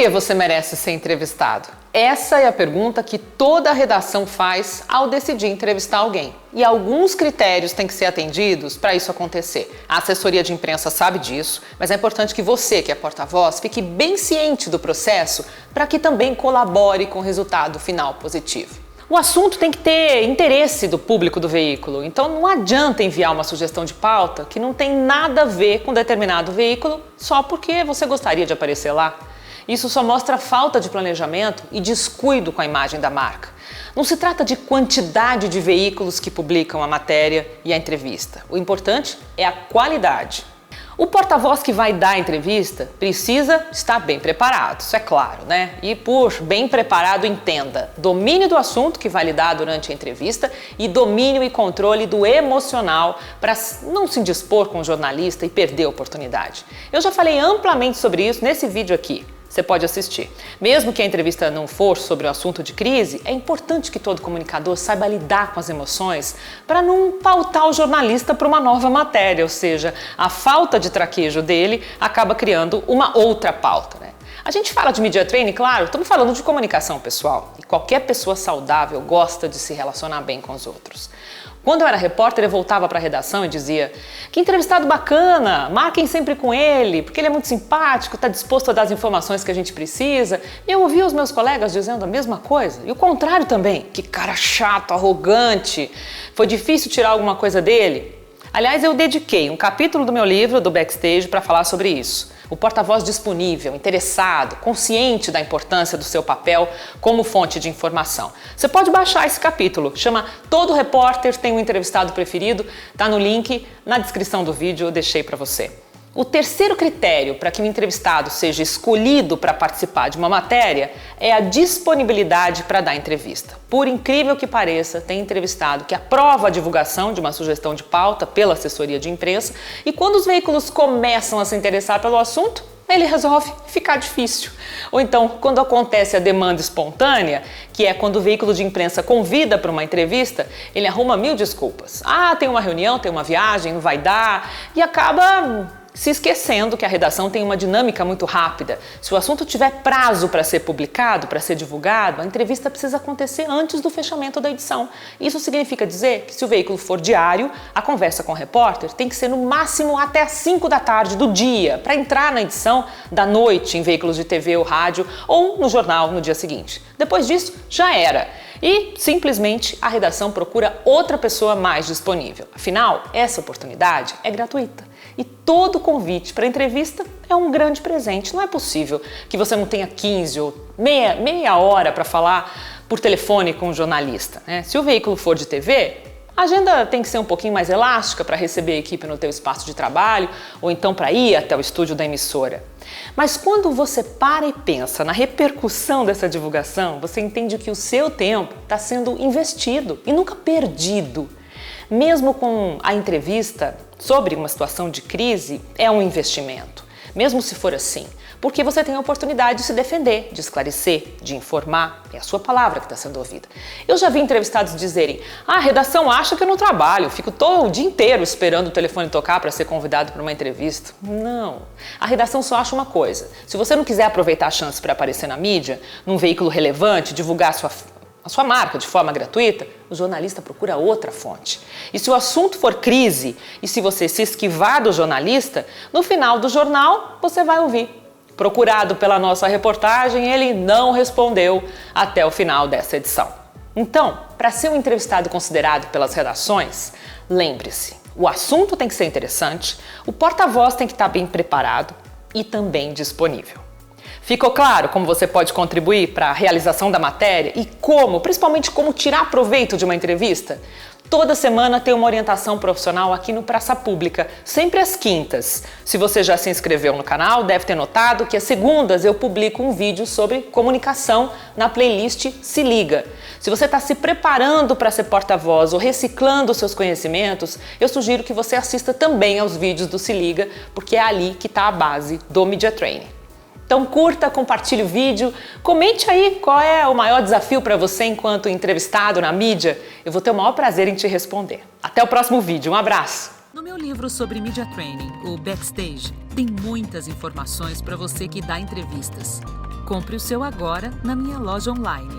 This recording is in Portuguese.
que você merece ser entrevistado? Essa é a pergunta que toda redação faz ao decidir entrevistar alguém. E alguns critérios têm que ser atendidos para isso acontecer. A assessoria de imprensa sabe disso, mas é importante que você, que é porta-voz, fique bem ciente do processo para que também colabore com o resultado final positivo. O assunto tem que ter interesse do público do veículo, então não adianta enviar uma sugestão de pauta que não tem nada a ver com determinado veículo só porque você gostaria de aparecer lá. Isso só mostra falta de planejamento e descuido com a imagem da marca. Não se trata de quantidade de veículos que publicam a matéria e a entrevista. O importante é a qualidade. O porta-voz que vai dar a entrevista precisa estar bem preparado, isso é claro, né? E por bem preparado, entenda domínio do assunto que vai lidar durante a entrevista e domínio e controle do emocional para não se indispor com o jornalista e perder a oportunidade. Eu já falei amplamente sobre isso nesse vídeo aqui. Você pode assistir. Mesmo que a entrevista não for sobre o assunto de crise, é importante que todo comunicador saiba lidar com as emoções para não pautar o jornalista para uma nova matéria, ou seja, a falta de traquejo dele acaba criando uma outra pauta, né? A gente fala de media training, claro, estamos falando de comunicação pessoal. E qualquer pessoa saudável gosta de se relacionar bem com os outros. Quando eu era repórter, eu voltava para a redação e dizia: que entrevistado bacana, marquem sempre com ele, porque ele é muito simpático, está disposto a dar as informações que a gente precisa. E eu ouvia os meus colegas dizendo a mesma coisa, e o contrário também: que cara chato, arrogante, foi difícil tirar alguma coisa dele. Aliás, eu dediquei um capítulo do meu livro, do Backstage, para falar sobre isso. O porta-voz disponível, interessado, consciente da importância do seu papel como fonte de informação. Você pode baixar esse capítulo, chama Todo Repórter Tem um Entrevistado Preferido, tá no link na descrição do vídeo, eu deixei para você. O terceiro critério para que o entrevistado seja escolhido para participar de uma matéria é a disponibilidade para dar entrevista. Por incrível que pareça, tem entrevistado que aprova a divulgação de uma sugestão de pauta pela assessoria de imprensa e quando os veículos começam a se interessar pelo assunto, ele resolve ficar difícil. Ou então, quando acontece a demanda espontânea, que é quando o veículo de imprensa convida para uma entrevista, ele arruma 1000 desculpas. Ah, tem uma reunião, tem uma viagem, não vai dar, e acaba se esquecendo que a redação tem uma dinâmica muito rápida. Se o assunto tiver prazo para ser publicado, para ser divulgado, a entrevista precisa acontecer antes do fechamento da edição. Isso significa dizer que se o veículo for diário, a conversa com o repórter tem que ser no máximo até às 5 da tarde do dia, para entrar na edição da noite em veículos de TV ou rádio ou no jornal no dia seguinte. Depois disso, já era. E, simplesmente, a redação procura outra pessoa mais disponível. Afinal, essa oportunidade é gratuita. E todo convite para entrevista é um grande presente. Não é possível que você não tenha 15 ou meia hora para falar por telefone com um jornalista, né? Se o veículo for de TV, a agenda tem que ser um pouquinho mais elástica para receber a equipe no teu espaço de trabalho ou então para ir até o estúdio da emissora. Mas quando você para e pensa na repercussão dessa divulgação, você entende que o seu tempo está sendo investido e nunca perdido. Mesmo com a entrevista sobre uma situação de crise, é um investimento. Mesmo se for assim, porque você tem a oportunidade de se defender, de esclarecer, de informar. É a sua palavra que está sendo ouvida. Eu já vi entrevistados dizerem: a redação acha que eu não trabalho, fico todo o dia inteiro esperando o telefone tocar para ser convidado para uma entrevista. Não. A redação só acha uma coisa: se você não quiser aproveitar a chance para aparecer na mídia, num veículo relevante, divulgar a sua marca de forma gratuita, o jornalista procura outra fonte. E se o assunto for crise, e se você se esquivar do jornalista, no final do jornal você vai ouvir: procurado pela nossa reportagem, ele não respondeu até o final dessa edição. Então, para ser um entrevistado considerado pelas redações, lembre-se, o assunto tem que ser interessante, o porta-voz tem que estar bem preparado e também disponível. Ficou claro como você pode contribuir para a realização da matéria e como, principalmente como tirar proveito de uma entrevista? Toda semana tem uma orientação profissional aqui no Praça Pública, sempre às quintas. Se você já se inscreveu no canal, deve ter notado que às segundas eu publico um vídeo sobre comunicação na playlist Se Liga. Se você está se preparando para ser porta-voz ou reciclando os seus conhecimentos, eu sugiro que você assista também aos vídeos do Se Liga, porque é ali que está a base do Media Training. Então curta, compartilhe o vídeo, comente aí qual é o maior desafio para você enquanto entrevistado na mídia. Eu vou ter o maior prazer em te responder. Até o próximo vídeo, um abraço! No meu livro sobre Media Training, o Backstage, tem muitas informações para você que dá entrevistas. Compre o seu agora na minha loja online.